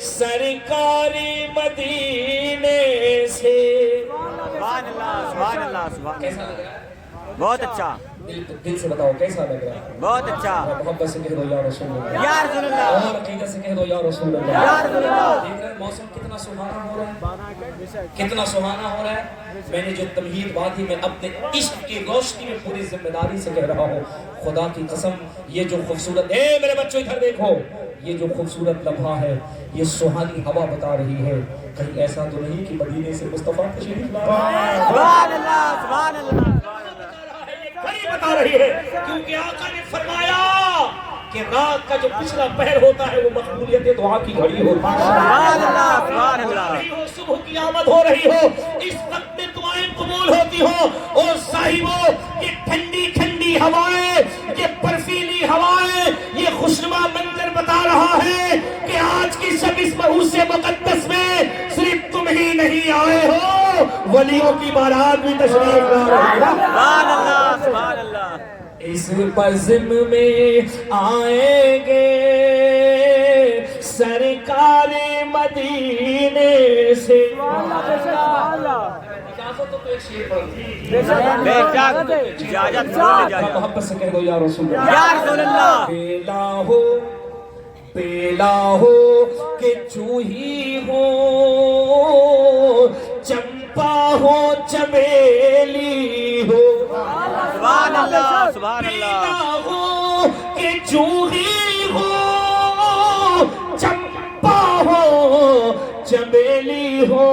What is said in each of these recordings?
سرکاری مدینے سے۔ سبحان اللہ سبحان اللہ سبحان کیسا اللہ، لگ رہا ہے؟ بہت اچھا دل سے بتاؤ کیسا لگ رہا ہے؟ بہت اچھا۔ محبت سے کہہ دو یا رسول اللہ، یا رسول اللہ، اور عقیدت سے کہہ دو یا رسول اللہ۔ یا رسول اللہ۔ دیکھ رہے ہیں موسم کتنا سہانا ہو رہا ہے، کتنا سہانا ہو رہا ہے۔ میں نے جو تمہید بات ہی میں اپنے عشق کی روشنی میں پوری ذمہ داری سے کہہ رہا ہوں، خدا کی قسم یہ جو خوبصورت ہے، میرے بچوں ادھر دیکھو، یہ جو خوبصورت لمحہ ہے، یہ سہانی ہوا بتا رہی ہے، کہیں ایسا تو نہیں کہ مدینے سے مصطفیٰ تشریف لا رہا ہے۔ سبحان اللہ سبحان اللہ، گھڑی بتا رہی ہے، کیونکہ آقا نے فرمایا کہ رات کا جو پچھلا پہر ہوتا ہے وہ مقبولیت دعا کی گھڑی ہوتی ہے۔ سبحان اللہ سبحان اللہ۔ ہو صبح کی آمد ہو رہی ہو، اس وقت میں دعائیں قبول ہوتی ہو، اور صاحبوں یہ ٹھنڈی ٹھنڈی ہوائیں، یہ برفیلی ہوائیں، یہ خوشنما منظر بتا رہا ہے کہ آج کی شب اس مبعوث مقدس میں صرف تم ہی نہیں آئے ہو، ولیوں کی بارات بھی تشریف لا رہی ہے۔ سبحان اللہ سبحان اللہ۔ اس بزم میں آئیں گے سرکار مدینے سے۔ اجازت تو ایک شعر پڑھ دیں۔ بے شک اجازت ضرور اجازت۔ محبت سے کہہ دو یا رسول اللہ۔ یا رسول اللہ۔ پیلا ہو کہ چوہی ہو، چمپا ہو چمیلی ہو، سبحان اللہ سبحان اللہ۔ پیلا ہو کہ چوہی ہو، چمپا ہو چمیلی ہو،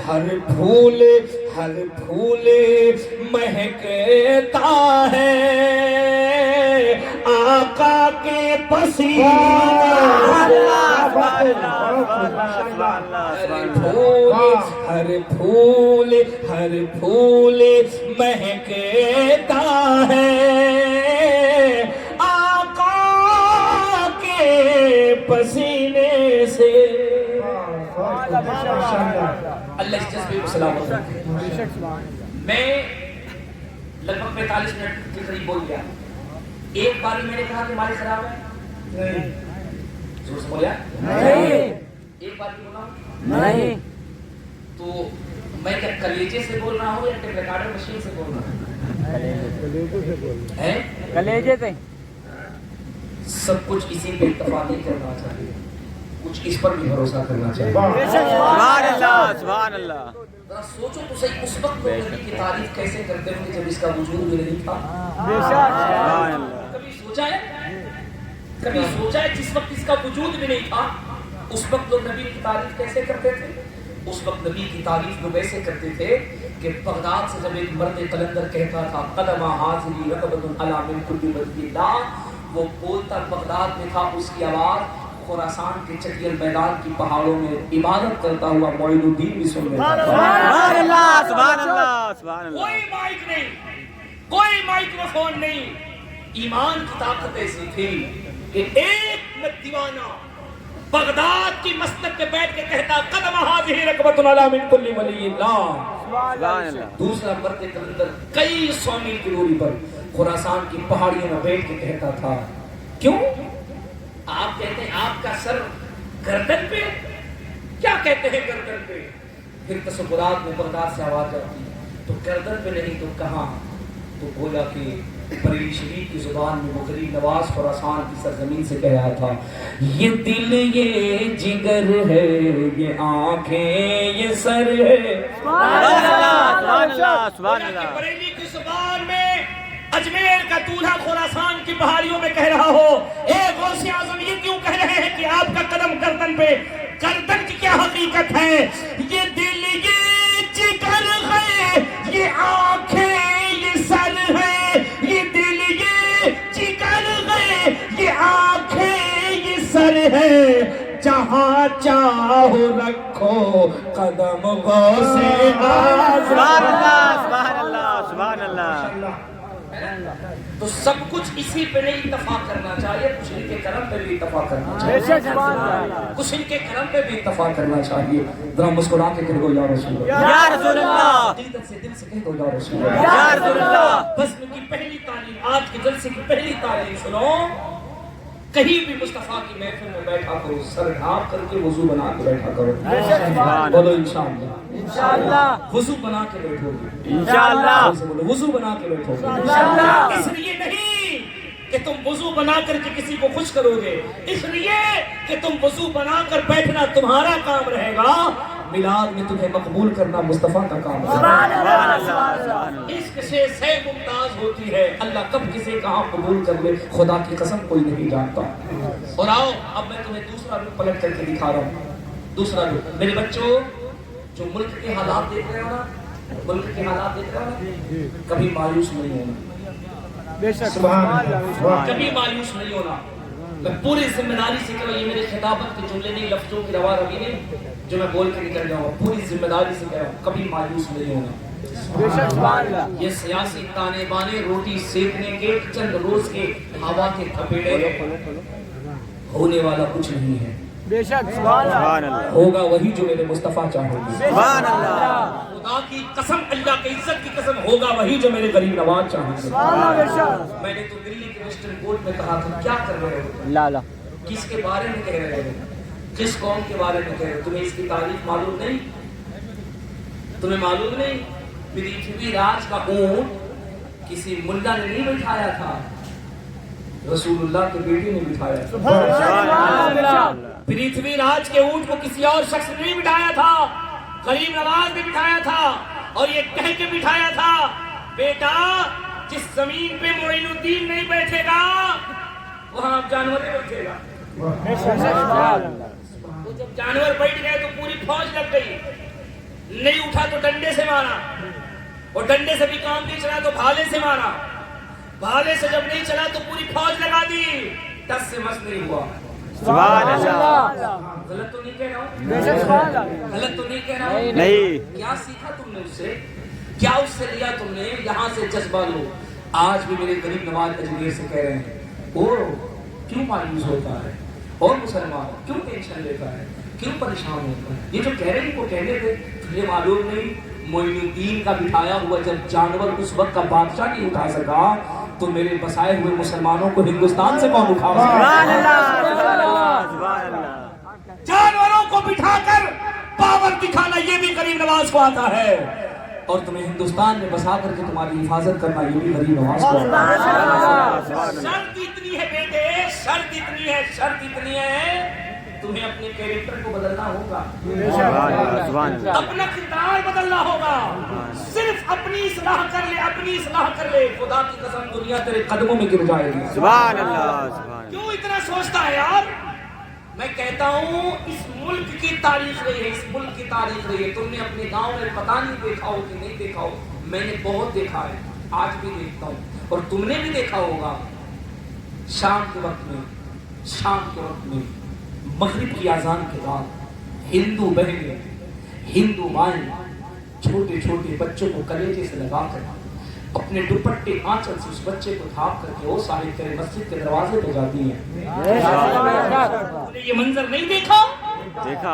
ہر پھول مہکتا ہے آقا کے پسینے، ہر پھول مہکتا ہے آقا کے پسینے سے۔ اللہ اس جذبے کو سلامت رکھے۔ میں لگ بھگ 45 منٹ کے قریب بول گیا۔ ایک بار میں نے کہا کہ مالی خراب ہے؟ نہیں۔ زور سے بولیا؟ نہیں۔ ایک بار کی بولا؟ نہیں۔ تو میں کیا کلیجے سے بول رہا ہوں یا ٹیپ ریکارڈر مشین سے بول رہا ہوں؟ کلیجے سے۔ سب کچھ اسی پہ اتفاق نہیں کرنا چاہیے، کچھ اس پر بھی بھروسہ کرنا چاہیے۔ سبحان اللہ سبحان اللہ۔ ذرا سوچو تو صحیح، اس وقت لوگ نبی کی تعریف کیسے کرتے ہوں گے جب اس کا وجود بھی نہیں تھا؟ سبحان اللہ۔ کبھی سوچا ہے جس وقت اس کا وجود بھی نہیں تھا اس وقت لوگ نبی کی تعریف کیسے کرتے تھے؟ اس وقت نبی کی تعریف لوگ ایسے کرتے تھے کہ بغداد سے جب ایک مرد قلندر کہتا تھا قدم حاضری رقبۃ علی من کل وجه اللہ، وہ بولتا بغداد میں تھا، اس کی آواز خراسان کے چٹیل میدان کی پہاڑوں میں عبادت کرتا ہوا معین الدین بھی سن لیتا تھا۔ سبحان اللہ سبحان اللہ سبحان اللہ۔ کوئی مائک نہیں، کوئی مائکروفون نہیں، ایمان کی طاقت ایسی تھی کہ ایک دیوانہ بغداد کی مسجد پہ بیٹھ کے کہتا قدم حاضر رکبۃ علی من کل ولی اللہ، سبحان اللہ۔ دوسرا مرد قلندر کئی 100 میل کی دوری پر خراسان کی پہاڑیوں میں بیٹھ کے کہتا تھا۔ کیوں؟ آپ کہتے ہیں آپ کا سر گردن پہ، کیا کہتے ہیں گردن پہ؟ پھر تصورات میں بغداد سے آواز آتی تو گردن پہ نہیں تو کہاں؟ تو بولا کہ بریلی شریف کی زبان میں مغری نواز خراسان کی سرزمین سے کہہ رہا تھا یہ دل یہ جگر ہے، یہ آنکھیں یہ سر ہے۔ سبحان اللہ سبحان اللہ سبحان اللہ۔ بریلی کی زبان میں اجمیر کا دولہا خراسان کی پہاڑیوں میں کہہ رہا ہو، اے غوث اعظم یہ کیوں کہہ رہے ہیں کہ آپ کا قدم گردن پہ؟ گردن کی کیا حقیقت ہے؟ یہ دل یہ جگر ہے، یہ آنکھیں یہ سر ہے، یہ دل یہ جگر ہے، یہ آنکھیں یہ سر ہے، جہاں چاہو رکھو قدم غوث اعظم۔ سبحان اللہ سبحان اللہ سبحان اللہ۔ تو سب کچھ اسی پہ نہیں اتفاق کرنا چاہیے، کچھ ان کے کرم پہ بھی اتفاق کرنا چاہیے، کچھ ان کے کرم پہ بھی اتفاق کرنا چاہیے۔ ذرا مسکرا کے کہہ دو یا رسول اللہ، یا رسول اللہ، عقیدت سے دل سے کہہ دو یا رسول اللہ۔ یا رسول اللہ۔ بزم کی پہلی تعلیم، آج کے جلسے کی پہلی تعلیم سنو، کہیں بھی مصطفیٰ کی محفل میں بیٹھا کرو، سر ڈھانپ کر کے وضو بنا کے بیٹھا کرو. بولو انشاءاللہ. انشاءاللہ وضو بنا کے بیٹھو گے انشاءاللہ بولو وضو بنا کے بیٹھو گے. اس لیے نہیں کہ تم وضو بنا کر کے کسی کو خوش کرو گے، اس لیے کہ تم وضو بنا کر بیٹھنا تمہارا کام رہے گا، میلاد میں تمہیں مقبول کرنا مصطفیٰ کا کام ہے. عشق سے سہ ممتاز ہوتی ہے، اللہ کب کسی کا ہاں قبول کر لے خدا کی قسم کوئی نہیں جانتا. اور آؤ اب میں تمہیں دوسرا رخ پلٹ کر کے دکھا رہا ہوں. دوسرا رخ میرے بچوں، جو ملک کے حالات دیکھ رہے ہو نا، ملک کے حالات دیکھ رہے ہو نا، کبھی مایوس نہیں ہونا، کبھی مایوس نہیں ہونا. میں پوری ذمہ داری سے کہہ رہا ہوں، یہ میرے خطابت کے جملے نہیں، لفظوں کی روا روی نہیں جو میں بول کے نکل جاؤں گا، پوری ذمہ داری سے کہہ رہا ہوں کبھی مایوس نہیں ہونا. یہ سیاسی تانے بانے روٹی سیکنے کے چند روز کے ہوا کے تھپیڑے ہونے والا کچھ نہیں ہے. سبحان اللہ ہوگا وہی جو میرے مصطفیٰ چاہو گے. سبحان اللہ خدا کی قسم، اللہ کی عزت کی قسم، ہوگا وہی جو میرے غریب نواز چاہوں گے. میں نے تو دلی کے ویسٹرن کورٹ میں کہا تھا کیا کر رہے ہو، لالا کس کے بارے میں کہہ رہے ہو، کس قوم کے بارے میں کہہ رہے ہو، تمہیں اس کی تاریخ معلوم نہیں، تمہیں معلوم نہیں پرتھوی راج کا اونٹ کسی ملا نے نہیں بٹھایا تھا، رسول اللہ کے بیٹے نے بٹھایا تھا. پرتھوی راج کے اونٹ کو کسی اور شخص نے نہیں بٹھایا تھا، غریب نواز نے بٹھایا تھا، اور یہ کہہ کے بٹھایا تھا بیٹا جس زمین پہ معین الدین نہیں بیٹھے گا وہاں اب جانور بیٹھے گا. تو جب جانور بیٹھ گئے تو پوری فوج لگ گئی، نہیں اٹھا تو ڈنڈے سے مارا، اور ڈنڈے سے بھی کام نہیں چلا تو بھالے سے مارا، بھالے سے جب نہیں چلا تو پوری فوج لگا دی، 10 سے مس نہیں ہوا. سبحان اللہ غلط تو نہیں کہہ رہا ہوں، غلط تو نہیں کہہ رہا ہوں. نہیں کیا سیکھا تم نے اس سے، کیا اس سے لیا تم نے، یہاں سے جذبہ لو. آج بھی میرے غریب نواز اجمیر سے کہہ رہے ہیں اور کیوں مایوس ہوتا ہے، اور مسلمان کیوں ٹینشن لیتا ہے، کیوں پریشان ہوتا ہے. یہ جو کہہ رہے ہیں وہ کہنے تھے تجھے معلوم نہیں معین الدین کا بٹھایا ہوا جب جانور اس وقت کا بادشاہ نہیں اٹھا سکا تو میرے بسائے ہوئے مسلمانوں کو ہندوستان سے کون اٹھا سکا. جانوروں کو بٹھا کر پاور دکھانا یہ بھی غریب نواز کو آتا ہے، اور تمہیں ہندوستان میں بسا کر کے تمہاری حفاظت کرنا یہ بھی غریب نواز کو آتا ہے. شرط اتنی ہے بیٹے، شرط اتنی ہے، شرط اتنی ہے، تمہیں اپنے کیریکٹر کو بدلنا ہوگا، اپنا کردار بدلنا ہوگا. صرف اپنی اصلاح کر لے، اپنی اصلاح کر لے، خدا کی قسم دنیا تیرے قدموں میں گر جائے گی. سبحان اللہ کیوں اتنا سوچتا ہے یار؟ میں کہتا ہوں اس ملک کی تاریخ رہی ہے، اس ملک کی تاریخ رہی ہے. تم نے اپنے گاؤں میں پتہ نہیں دیکھا ہو کہ نہیں دیکھا ہو، میں نے بہت دیکھا ہے، آج بھی دیکھتا ہوں، اور تم نے بھی دیکھا ہوگا. شام کے وقت میں مغرب کی اذان کے بعد ہندو بہنیں، ہندو مائیں چھوٹے چھوٹے بچوں کو کلیجے سے لگا کر اپنے دوپٹے آنچل سے اس بچے کو تھاپ کر کے وہ صاحب تیرے مسجد کے دروازے پہ جاتی ہیں. یہ منظر نہیں دیکھا؟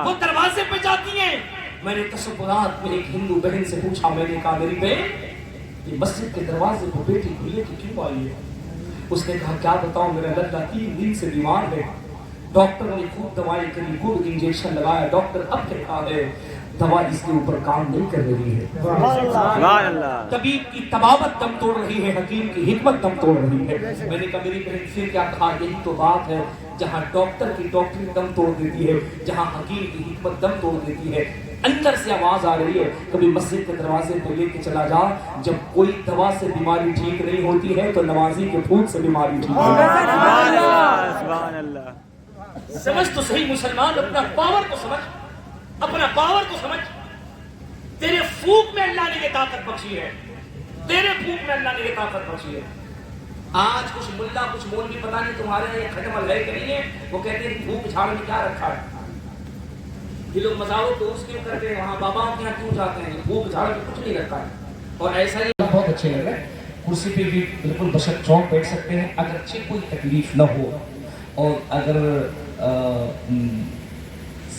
وہ دروازے پہ جاتی ہیں. میں نے تصورات میں ایک ہندو بہن سے پوچھا، میں نے کہا میری بہن یہ مسجد کے دروازے پہ بیٹی بھولے کہ کیوں آئی ہے؟ اس نے کہا کیا بتاؤں، میرا لڑکا 3 دن سے بیمار ہے، ڈاکٹر نے خوب دوائی کری، خوب انجیکشن لگایا، ڈاکٹر اب کہا ہے دوا اس کے اوپر کام نہیں کر رہی ہے. طبیب کی طبابت دم توڑ رہی ہے، حکیم کی حکمت دم توڑ رہی ہے. میں نے کہا میری بہن پھر کیا کہا؟ یہی تو بات ہے، جہاں ڈاکٹر کی ڈاکٹری دم توڑ دیتی ہے، جہاں حکیم کی حکمت دم توڑ دیتی ہے. اندر سے آواز آ رہی ہے کبھی مسجد کے دروازے پہ لے کے چلا جا، جب کوئی دوا سے بیماری ٹھیک نہیں ہوتی ہے تو نمازی کے پھوٹ سے بیماری ٹھیک ہوتی ہے. سمجھ تو صحیح مسلمان، اپنا پاور کو سمجھ، اپنا پاور کو سمجھ. تیرے پھوک میں اللہ نے یہ طاقت بخشی ہے، تیرے پھوک میں اللہ نے یہ طاقت بخشی ہے. آج کچھ ملا کچھ مولوی پتہ نہیں تمہارے یہ ختم ہے کہ نہیں ہے، وہ کہتے ہیں پھوک جھاڑ میں کیا رکھا ہے. یہ لوگ مزاروں کو اس کیوں کرتے ہیں، وہاں باباؤں کے یہاں کیوں جاتے ہیں، پھوک جھاڑ میں کچھ نہیں رکھا ہے. اور ایسا ہی بہت اچھے لگ رہے ہیں، کرسی پہ بھی بالکل بشر چوک بیٹھ سکتے ہیں اگرچہ کوئی تکلیف نہ ہو. اور اگر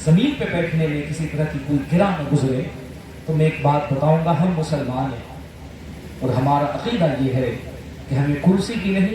زمین پہ بیٹھنے میں کسی طرح کی کوئی گرہ نہ گزرے تو میں ایک بات بتاؤں گا، ہم مسلمان ہیں اور ہمارا عقیدہ یہ ہے کہ ہمیں کرسی کی نہیں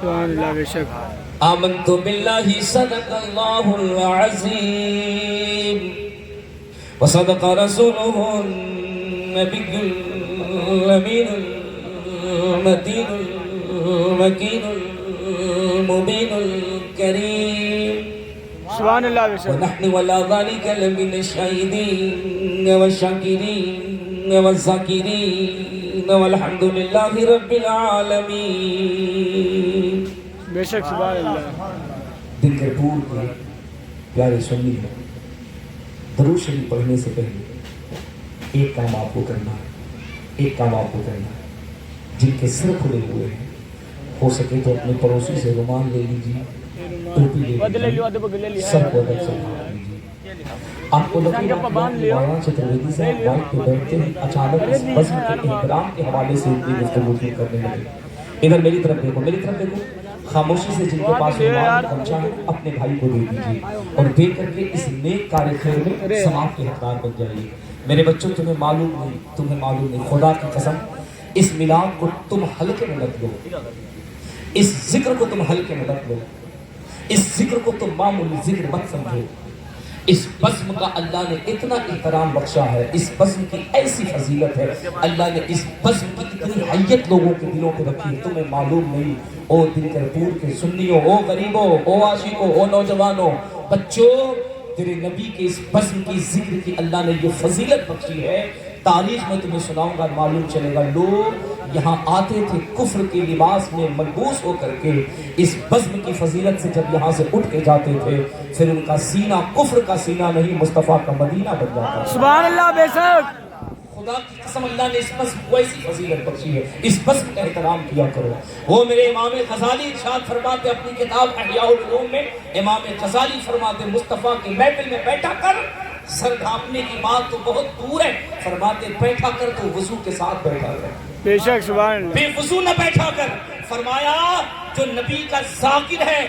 سبحان اللہ بے شک آمنت باللہ صدق اللہ العظیم وصدق رسوله النبی الامین المتین المکین المبین الکریم سبحان اللہ بے شک ونحن ولا ذلك لمن الشاهدين والشاكرين والذاكرين والحمد لله رب العالمين بے شک سبحان اللہ دن کے پور کے پیارے سنی ہے درود شریف پڑھنے سے پہلے ایک کام آپ کو کرنا ہے ایک کام آپ کو کرنا ہے جن کے سر کھلے ہوئے ہیں ہو سکے تو اپنے پڑوسی سے رومال لے لیجیے ٹوپی لے لیجیے سب کو ادب سے کھا لیجیے آپ کو لگے گا کہ مولانا چترویدی صاحب بائک پہ بیٹھتے ہیں اچانک اس بزم کے احترام کے حوالے سے اتنی گفتگو کرنے لگے ادھر میری طرف دیکھو خاموشی سے جن کے پاس رومال پہنچا ہے اپنے بھائی کو دے دیجیے اور دے کر کے اس نیک کار خیر میں ثواب کے حقدار بن جائیے میرے بچوں تمہیں معلوم نہیں خدا کی قسم اس میلاد کو تم ہلکے میں مت لو اس ذکر کو تم ہلکے میں مت لو اس ذکر کو تم معمولی ذکر مت سمجھو اس بزم کا اللہ نے اتنا احترام بخشا ہے اس بزم کی ایسی فضیلت ہے اللہ نے اس بزم کی اتنی حیت لوگوں کے دلوں پہ رکھی ہے تمہیں معلوم نہیں او دن کرپور کے سنیوں او غریبوں او عاشقوں او نوجوانوں بچوں تیرے نبی کے اس بزم کی ذکر کی اللہ نے یہ فضیلت بخشی ہے تاریخ میں تمہیں سناؤں گا معلوم چلے گا لوگ یہاں آتے تھے کفر کے لباس میں ملبوس ہو کر کے اس بزم کی فضیلت سے جب یہاں سے اٹھ کے جاتے تھے پھر ان کا سینہ کفر کا سینہ نہیں مصطفیٰ کا مدینہ بن جاتا سبحان اللہ بے شک خدا کی قسم اللہ نے اس بزم کو ایسی فضیلت بخشی ہے اس بزم کا احترام کیا کرو وہ میرے امام غزالی ارشاد فرماتے اپنی کتاب احیاء العلوم میں امام غزالی فرماتے مصطفیٰ کی محفل میں بیٹھا کر سر ڈھانپنے کی بات تو بہت دور ہے فرماتے بیٹھا کر تو وضو کے ساتھ بیٹھا کر بے شک سبحان اللہ بے وضو نہ بیٹھا کر فرمایا جو نبی کا ذاکر ہے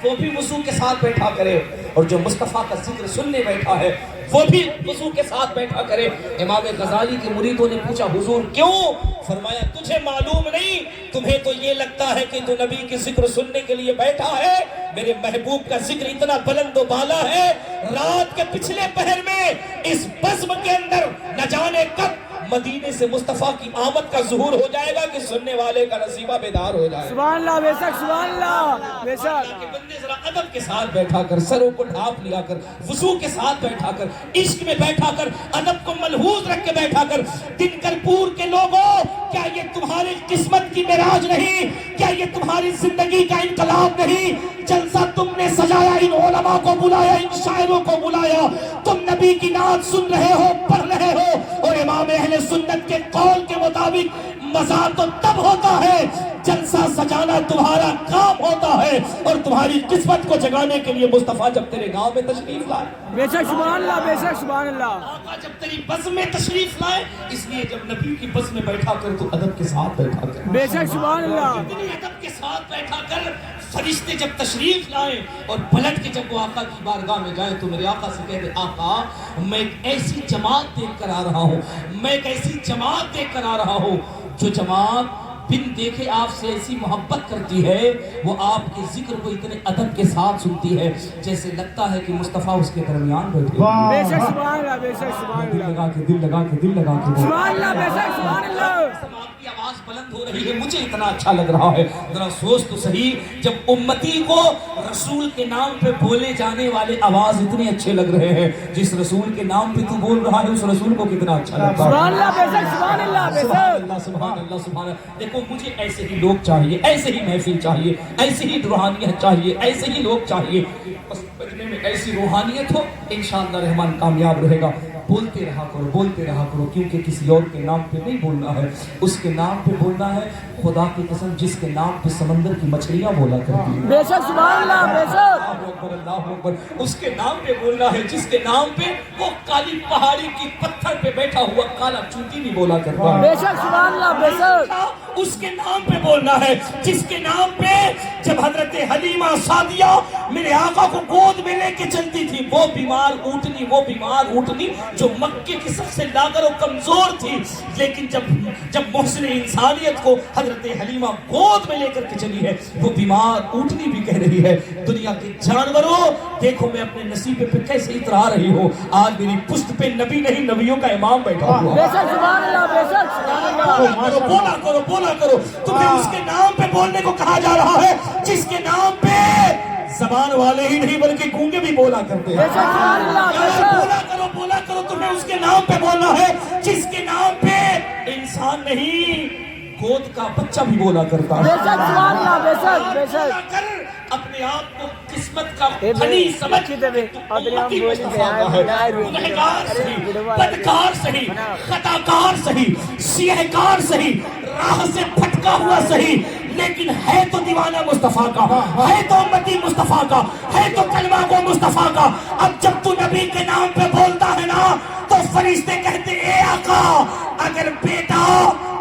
وہ بھی وضو کے ساتھ بیٹھا کرے اور جو مصطفیٰ کا ذکر سننے بیٹھا ہے وہ بھی وضو کے ساتھ بیٹھا کرے امام غزالی کے مریدوں نے پوچھا حضور کیوں فرمایا تجھے معلوم نہیں تمہیں تو یہ لگتا ہے کہ تو نبی کی ذکر سننے کے لیے بیٹھا ہے میرے محبوب کا ذکر اتنا بلند و بالا ہے رات کے پچھلے پہر میں اس بزم کے اندر نہ جانے کب مدینے سے مصطفیٰ کی آمد کا ظہور ہو جائے گا کہ سننے والے کا نصیبہ بیدار ہو جائے گا سبحان اللہ بے شک سبحان اللہ بے شک اللہ کے بندے ذرا ادب کے ساتھ بیٹھا کر سروں کو ڈھانپ لیا کر وضو کے ساتھ بیٹھا کر عشق میں بیٹھا کر ادب کو ملحوظ رکھ کے بیٹھا کر دن کرپور کے لوگوں کیا یہ تمہاری قسمت کی معراج نہیں کیا یہ تمہاری زندگی کا انقلاب نہیں جلسہ تم نے سجایا ان علماء کو بلایا ان شاعروں کو بلایا تم نبی کی نعت سن رہے ہو پڑھ رہے ہو اور امام اہل سنت کے قول کے مطابق مزہ تو تب ہوتا ہے جلسہ سجانا تمہارا کام ہوتا ہے اور تمہاری قسمت کو جگانے کے لیے مصطفیٰ جب تیرے گاؤں میں تشریف لائے بے شک سبحان اللہ بے شک سبحان اللہ آقا جب تیری بزم میں تشریف لائے اس لیے جب نبی کی بزم میں بیٹھا کر تو ادب کے ساتھ بیٹھا کر بے شک سبحان اللہ اتنی ادب کے ساتھ بیٹھا کر فرشتے جب تشریف لائیں اور پلٹ کے جب وہ آقا کی بارگاہ میں جائیں تو میرے آقا سے کہتے آقا میں ایک ایسی جماعت دیکھ کر آ رہا ہوں میں ایک ایسی جماعت دیکھ کر آ رہا ہوں جو جماعت بن دیکھے آپ سے ایسی محبت کرتی ہے وہ آپ کے ذکر کو اتنے ادب کے ساتھ سنتی ہے جیسے لگتا ہے کہ مصطفیٰ اس کے درمیان بیٹھے بے شک سبحان اللہ بے شک سبحان دل اللہ لگا کے سبحان اللہ بے شک سبحان اللہ آپ کی آواز بلند ہو رہی ہے مجھے اتنا اچھا لگ رہا ہے ذرا سوچ تو صحیح جب امتی کو رسول کے نام پہ بولے جانے والے آواز اتنے اچھے لگ رہے ہیں جس رسول کے نام پہ تو بول رہا ہے اس رسول کو کتنا اچھا لگتا ہے سبحان اللہ بے شک سبحان اللہ بے سبحان شک اللہ سبحان اللہ سبحان اللہ دیکھو مجھے ایسے ہی لوگ چاہیے ایسے ہی محفل چاہیے ایسے ہی روحانیت چاہیے ایسے ہی لوگ چاہیے بس بجنے میں ایسی روحانیت ہو انشاءاللہ رحمان کامیاب رہے گا بولتے رہا کرو کیونکہ کسی اور کے نام پہ نہیں بولنا ہے اس کے نام پہ بولنا ہے خدا کی قسم جس کے نام پہ سمندر کی مچھلیاں بولا کرتی ہیں بے شک سبحان اللہ بے شک اللہ اکبر اس کے نام پہ بولنا ہے جس کے نام پہ وہ کالی پہاڑی کی پتھر پہ بیٹھا ہوا کالا چوٹی بھی بولا کرتا ہے بے شک سبحان اللہ بے شک اس کے نام پہ بولنا ہے جس کے نام پہ جب حضرت حلیمہ سعدیہ میرے آقا کو گود میں لے کے چلتی تھی، وہ بیمار اونٹنی جو مکے کی سب سے لاغر و کمزور تھی، لیکن جب محسن انسانیت کو حضرت حلیمہ گود میں لے کر کے چلی ہے، وہ بیمار اونٹنی بھی کہہ رہی ہے دنیا کے جانوروں دیکھو میں اپنے نصیبے پہ کیسے اترا رہی ہوں، آج میری پشت پہ نبی نہیں نبیوں کا امام بیٹھا ہوا۔ بے شک سبحان اللہ، بے شک سبحان اللہ۔ بولا کرو تمہیں اس کے نام پہ بولنے کو کہا جا رہا ہے جس کے نام پہ زبان والے ہی نہیں بلکہ گونگے بھی بولا کرتے ہیں۔ بولا کرو تمہیں اس کے نام پہ بولنا ہے جس کے نام پہ انسان نہیں گود کا بچہ بھی بولا کرتا ہے۔ بے شک سبحان اللہ، بے شک بے شک۔ کر اپنے آپ کو قسمت کا غنی سمجھ امتی مصطفیٰ کا ہے، گنہگار صحیح، بدکار صحیح، خطاکار صحیح، سیہکار صحیح، راہ سے پھٹکا ہوا صحیح، لیکن ہے تو دیوانہ مصطفیٰ کا، ہے تو امتی مصطفیٰ کا، ہے تو کلمہ گو مصطفیٰ کا۔ اب جب تو نبی کے نام پہ بولتا ہے نا تو فرشتے کہتے اے آقا اگر بیٹا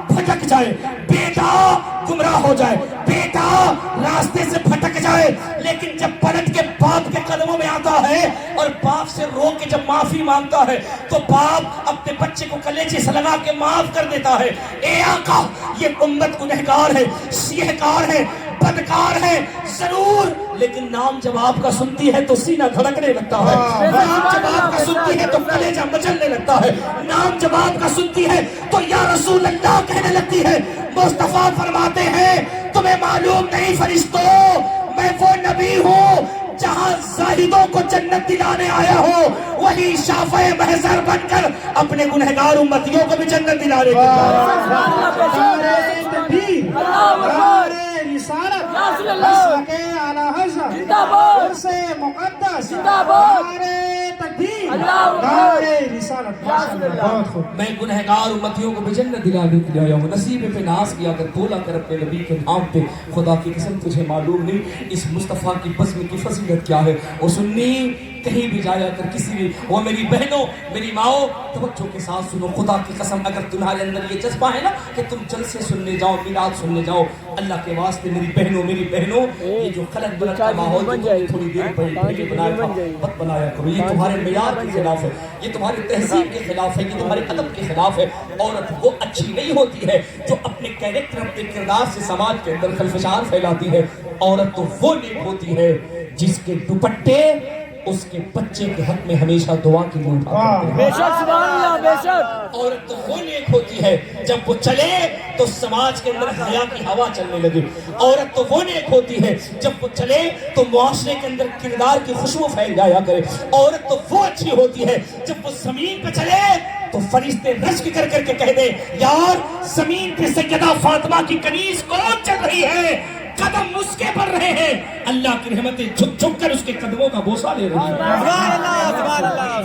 بھٹک جائے، بیٹا گمراہ ہو جائے، بیٹا راستے سے پھٹک جائے، لیکن جب پلٹ کے باپ کے قدموں میں آتا ہے اور باپ سے رو کے جب معافی مانگتا ہے تو باپ اپنے بچے کو کلیجے سے لگا کے معاف کر دیتا ہے۔ اے آقا یہ امت گنہگار ہے، سیہکار ہے، بدکار ہے ضرور، لیکن نام جب آپ کا سنتی ہے تو سینہ دھڑکنے لگتا ہے، نام جب آپ کا سنتی ہے تو کلیجہ مچلنے لگتا ہے، نام جب آپ کا سنتی ہے تو یا رسول اللہ کہنے لگتی ہے۔ مصطفیٰ فرماتے ہیں تمہیں معلوم نہیں فرشتوں میں وہ نبی ہوں جہاں زاہدوں کو جنت دلانے آیا ہو، وہی شافع محضر بن کر اپنے گنہگار امتیوں کو بھی جنت دلانے کے میں گنہگار امتیوں کو بھی جنت دلانے کے لیے آیا ہوں، نصیب پہ ناز کیا کر بولا کر اپنے نبی کے نام پہ، خدا کی قسم تجھے معلوم نہیں اس مصطفیٰ کی بزم کی فضیلت کیا ہے۔ اور سنی کہیں بھی جایا کر کسی بھی، وہ میری بہنوں میری ماؤں توجہ کے ساتھ سنو، خدا کی قسم اگر تمہارے اندر یہ جذبہ ہے نا کہ تم جلسے سننے جاؤ، میلاد سننے جاؤ، اللہ کے واسطے میری بہنوں یہ جو خلق بلد کا ماحول تھوڑی دیر پہلے بنایا تھا مت بنایا کرو، یہ تمہارے معیار کے خلاف ہے، یہ تمہاری تہذیب کے خلاف ہے، یہ تمہارے ادب کے خلاف ہے۔ عورت وہ اچھی نہیں ہوتی ہے جو اپنے کیریکٹر اپنے کردار سے سماج کے اندر خلفشار پھیلاتی ہے، عورت تو وہ نیک ہوتی ہے جس کے دوپٹے اس کے بچے کے حق میں ہمیشہ دعا کے لیے اٹھاتے ہیں۔ بے شک سبحان اللہ، بے شک۔ عورت تو وہ نیک ہوتی ہے جب وہ چلے تو سماج کے اندر حیا کی ہوا چلنے لگے، عورت تو وہ نیک ہوتی ہے جب وہ چلے تو معاشرے کے اندر کردار کی خوشبو پھیل جایا کرے، عورت تو وہ اچھی ہوتی ہے جب وہ زمین پہ چلے تو فرشتے رشک کر کر کے کہہ دے یار زمین پہ سیدہ فاطمہ کی کنیز کون چل رہی ہے، قدم اس کے بڑھ رہے ہیں، اللہ کی رحمتیں جھک جھک کر اس کے قدموں کا بوسہ لے رہی ہیں۔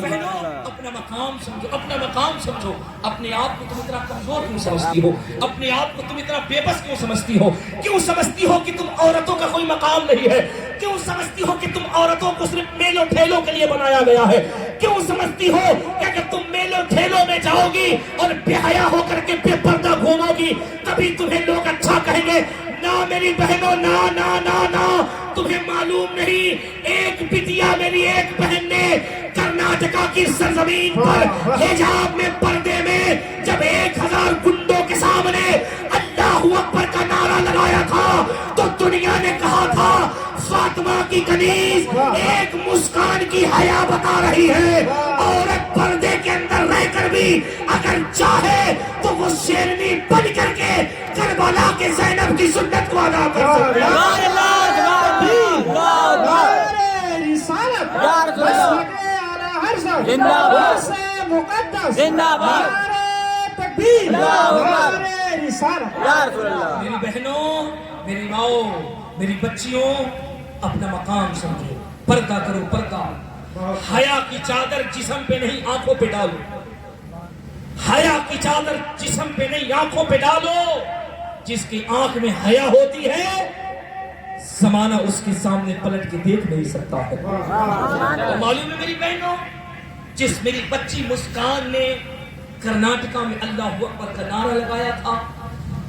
بہنوں اپنا مقام سمجھو، اپنا مقام سمجھو، اپنے آپ کو تم اتنا کمزور کیوں سمجھتی ہو، اپنے آپ کو تم اتنا بے بس کیوں سمجھتی ہو، کیوں سمجھتی ہو کہ تم عورتوں کا کوئی مقام نہیں ہے، کیوں سمجھتی ہو کہ تم عورتوں کو صرف میلوں ٹھیلوں کے لیے بنایا گیا ہے، کیوں سمجھتی ہو کہ اگر تم میلوں ٹھیلوں میں جاؤ گی اور بے حیا ہو کر کے بے پردہ گھومو گی تبھی تمہیں لوگ اچھا کہیں گے۔ نہ میری بہنوں نا نا نا نا، تمہیں معلوم نہیں ایک بٹیا میری ایک بہن نے کرناٹکا کی سرزمین پر حجاب میں پردے میں جب 1000 گنڈوں کے سامنے اللہ اکبر کا نعرہ لگایا تھا تو دنیا نے کہا تھا فاطمہ کی کنیز ایک مسکان کی حیا بتا رہی ہے، عورت پردے کے اندر رہ کر بھی اگر چاہے تو وہ شیرنی بن کر کے کربلا کے زینب کی سنت کو ادا کر سکتی ہے۔ میری بہنوں میری ماؤں میری بچیوں اپنا مقام سمجھو، پردہ کرو، پردہ، حیا کی چادر جسم پہ نہیں آنکھوں پہ ڈالو، حیا کی چادر جسم پہ نہیں آنکھوں پہ ڈالو، جس کی آنکھ میں حیا ہوتی ہے زمانہ اس کے سامنے پلٹ کے دیکھ نہیں سکتا ہے۔ اور معلوم ہے میری بہنوں جس میری بچی مسکان نے کرناٹکا میں اللہ اکبر کا نعرہ لگایا تھا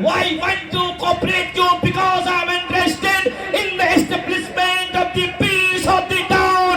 why want to cooperate you because I am interested in the establishment of the peace of the town।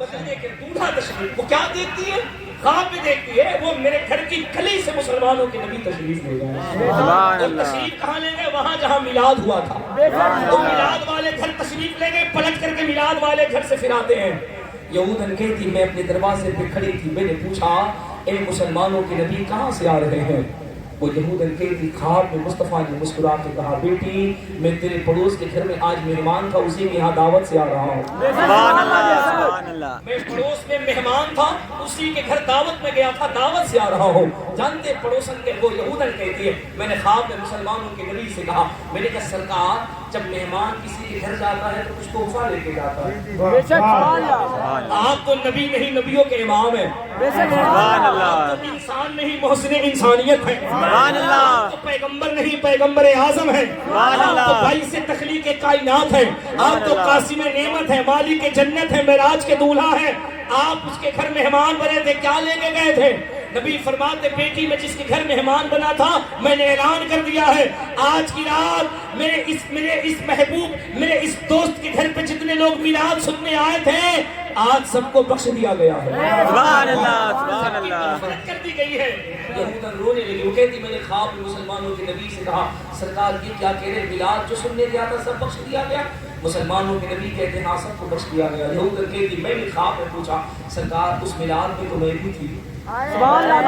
مدینے کے دولہا تشریف، وہ کیا دیکھتی ہے؟ خواب میں دیکھتی ہے وہ میرے گھر کی گلی سے مسلمانوں کے نبی تشریف لے گئے، اور تشریف کہاں لے گئے؟ وہاں جہاں میلاد ہوا تھا، وہ میلاد والے گھر تشریف لے گئے، پلٹ کر کے میلاد والے گھر سے پھر آتے ہیں۔ یہودن کہتی میں اپنے دروازے پہ کھڑی تھی، میں نے پوچھا اے مسلمانوں کے نبی کہاں سے آ رہے ہیں؟ وہ یہودن کہتی خواب میں مصطفیٰ نے مسکرا کے کہا بیٹی میں تیرے پڑوس کے گھر میں آج مہمان تھا، اسی کے یہاں دعوت سے آ رہا ہوں۔ سبحان اللہ سبحان اللہ۔ میں پڑوس میں مہمان تھا، اسی کے گھر دعوت میں گیا تھا، دعوت سے آ رہا ہوں۔ جانتے پڑوسن کے وہ یہودن کہتی ہے میں نے خواب میں مسلمانوں کے نبی سے کہا، میں نے کہا سرکار جب مہمان کسی کے گھر جاتا ہے تو کچھ تحفہ لے کے جاتا ہے، آپ تو نبی نہیں نبیوں کے امام ہیں، سبحان اللہ آپ تو انسان نہیں محسن انسانیت ہے، سبحان اللہ آپ تو پیغمبر نہیں پیغمبر اعظم ہے، سبحان آپ اللہ تو باعث تخلیق کائنات ہے، آپ تو قاسم نعمت ہے، مالک جنت ہے، معراج کے دولہا ہے، آپ اس کے گھر مہمان بنے تھے، کیا لے کے گئے تھے؟ نبی فرماتے بیٹی میں جس کے گھر مہمان بنا تھا میں نے اعلان کر دیا ہے آج کی رات میرے اس محبوب میرے اس دوست کے گھر پہ جتنے لوگ میلاد سننے آئے تھے آج سب کو بخش دیا گیا ہے، سبحان اللہ سبحان اللہ۔ مغفرت کر دی گئی ہے۔ یہودن رونے لگی، وہ کہتی میں نے خواب میں مسلمانوں کے نبی سے کہا سرکار یہ کیا کہہ رہے میلاد جو سننے گیا تھا سب بخش دیا گیا؟ مسلمانوں کے نبی کہتے ہیں ہاں سب کو بخش دیا گیا۔ یہودن کہتی میں نے خواب میں پوچھا سرکار اس میلاد میں تو میں بھی تھی۔ سبحان اللہ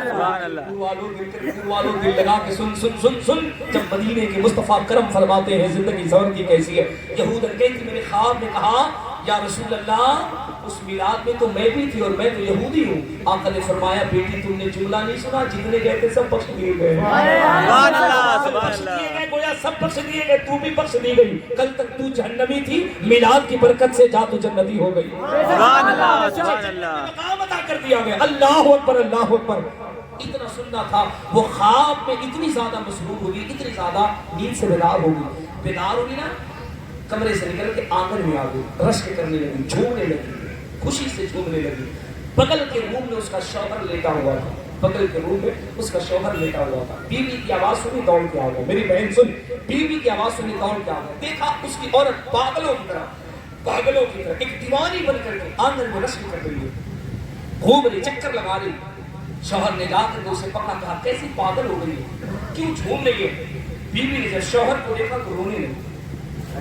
سبحان اللہ۔ دل والوں دل لگا کے سن سن سن سن جب مدینے کے مصطفیٰ کرم فرماتے ہیں زندگی زور کی کیسی ہے۔ یہودن کہتی میں نے خواب میں کہا یا رسول اللہ اس میلاد میں تو میں بھی تھی اور میں تو یہودی ہوں۔ آقا نے فرمایا بیٹی تم نے جملہ نہیں سنا جتنے گئے تھے سب بخش دیے گئے، سبحان اللہ سب سبحان بخش دیے اللہ۔ گئے، گویا سب بخش دیے گئے، تو بھی بخش دی گئی۔ کل تک تو جہنمی تھی، میلاد کی برکت سے جا تو جنتی ہو گئی۔ سبحان اللہ سبحان اللہ۔ مقام عطا کر دیا گیا۔ اللہ اکبر اللہ اکبر۔ اتنا سننا تھا وہ خواب میں اتنی زیادہ مسرور ہوگی، اتنی زیادہ نیند سے بیدار ہوگی، بیدار ہوگی نا کمرے سے نکل کے آنگن میں آ گئی، رشک کرنے لگی، جھومنے لگی، خوشی سے جھومنے لگی۔ بغل کے روم میں اس کا شوہر لیٹا ہوا تھا، بغل کے روم میں اس کا شوہر لیٹا ہوا تھا۔ بیوی کی آواز سنی دوڑ کے آ گئے، میری بہن سن، بیوی کی آواز سنی دوڑ کے آ گئے، دیکھا اس کی عورت پاگلوں کی طرح ایک دیوانی بن کر کے آنگن میں رشک کر رہی ہے، گھوم رہی، چکر لگا رہی۔ شوہر نے جا کر اسے پکڑا، کہا کیسی پاگل ہو گئی ہے، کیوں جھوم رہی ہے؟ بیوی نے جب شوہر کو دیکھا تو رونے لگی۔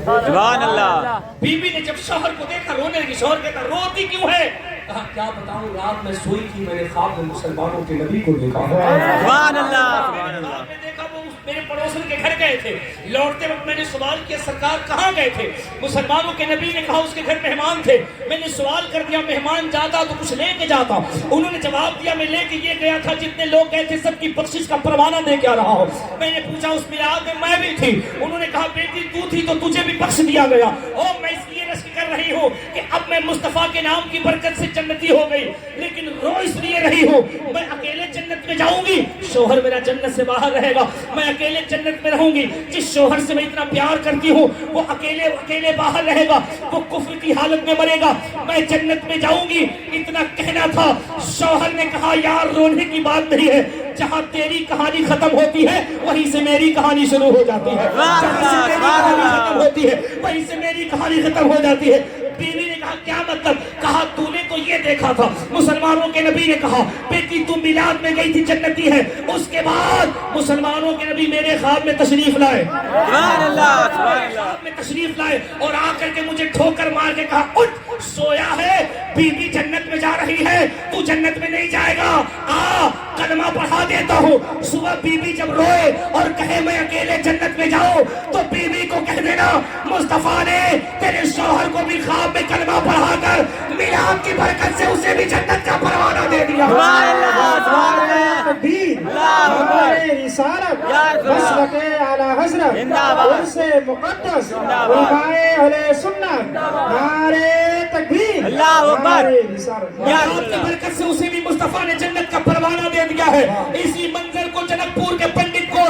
سبحان اللہ۔ بیوی نے جب شوہر کو دیکھا رونے لگی، شوہر کہتا روتی کیوں ہے؟ کہا کیا بتاؤں رات میں سوئی تھی، میں نے خواب میں مسلمانوں کے نبی کو دیکھا۔ سبحان اللہ سبحان اللہ۔ میں نے دیکھا وہ میرے پڑوسن کے گھر گئے تھے، لوٹتے وقت میں نے سوال کیا سرکار کہاں گئے تھے؟ مسلمانوں کے نبی نے کہا اس کے گھر مہمان تھے۔ میں نے سوال کر دیا مہمان جاتا تو کچھ لے کے جاتا، انہوں نے جواب دیا میں لے کے یہ گیا تھا جتنے لوگ گئے تھے سب کی بخشش کا پروانہ دے کے آ رہا ہوں۔ میں نے پوچھا اس میلاد میں بھی تھی، انہوں نے کہا بیٹی تو تھی تو تجھے بھی بخش دیا گیا۔ اور میں اس لیے رشک کر رہی ہوں کہ اب میں مصطفیٰ کے نام کی برکت سے جنتی ہو گئی، لیکن رو اس لیے رہی ہوں میں اکیلے جنت میں جاؤں گی، شوہر میرا جنت سے باہر رہے گا، میں اکیلے جنت میں رہوں گی۔ جس شوہر سے میں اتنا پیار کرتی ہوں وہ اکیلے باہر رہے گا، وہ کفر کی حالت میں مرے گا، میں جنت میں جاؤں گی۔ اتنا کہنا تھا، شوہر نے کہا یار رونے کی بات نہیں ہے، جہاں تیری کہانی ختم ہوتی ہے وہیں سے میری کہانی شروع ہو جاتی ہے، جہاں سے میری کہانی ختم ہوتی ہے وہیں سے میری کہانی ختم ہو جاتی ہے۔ بیوی نے کہا کیا مطلب؟ کہا تو نے تو یہ دیکھا تھا، مسلمانوں کے نبی نے کہا بیٹی تم میلاد میں گئی تھی جنتی ہے، اس کے بعد مسلمانوں کے نبی میرے خواب میں تشریف لائے، سبحان اللہ سبحان اللہ۔ خواب میں تشریف لائے اور آ کر کے مجھے ٹھوکر مار کے کہا اٹھ سویا ہے، بیوی جنت میں جا رہی ہے، تو جنت میں نہیں جائے گا، آ کلمہ پڑھا دیتا ہوں۔ صبح بیوی جب روئے اور کہے میں اکیلے جنت میں جاؤں تو بیوی کو کہہ دینا مصطفیٰ نے تیرے شوہر کو بھی خواب میں کلمہ پڑھا کر میلاد کی برکت سے اسے بھی جنت کا پروانہ دے دیا۔ سبحان اللہ سبحان اللہ۔ تکبیر، اللہ ہمارے رسالت، یا رسول اللہ۔ مسلک اعلی حضرت، زندہ باد۔ عرص مقدس، زندہ باد۔ علماء اہل سنت، نعرے تکبیر، اللہ اکبر۔ ہمارے رسالت۔ یا میلاد کی برکت سے اسے بھی مصطفیٰ نے جنت کا پروانہ دے دیا ہے۔ اسی منظر کو جنک پور کے پنڈت کو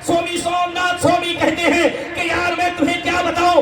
سوامی سومناتھ سوامی کہتے ہیں کہ یار میں تمہیں کیا بتاؤں،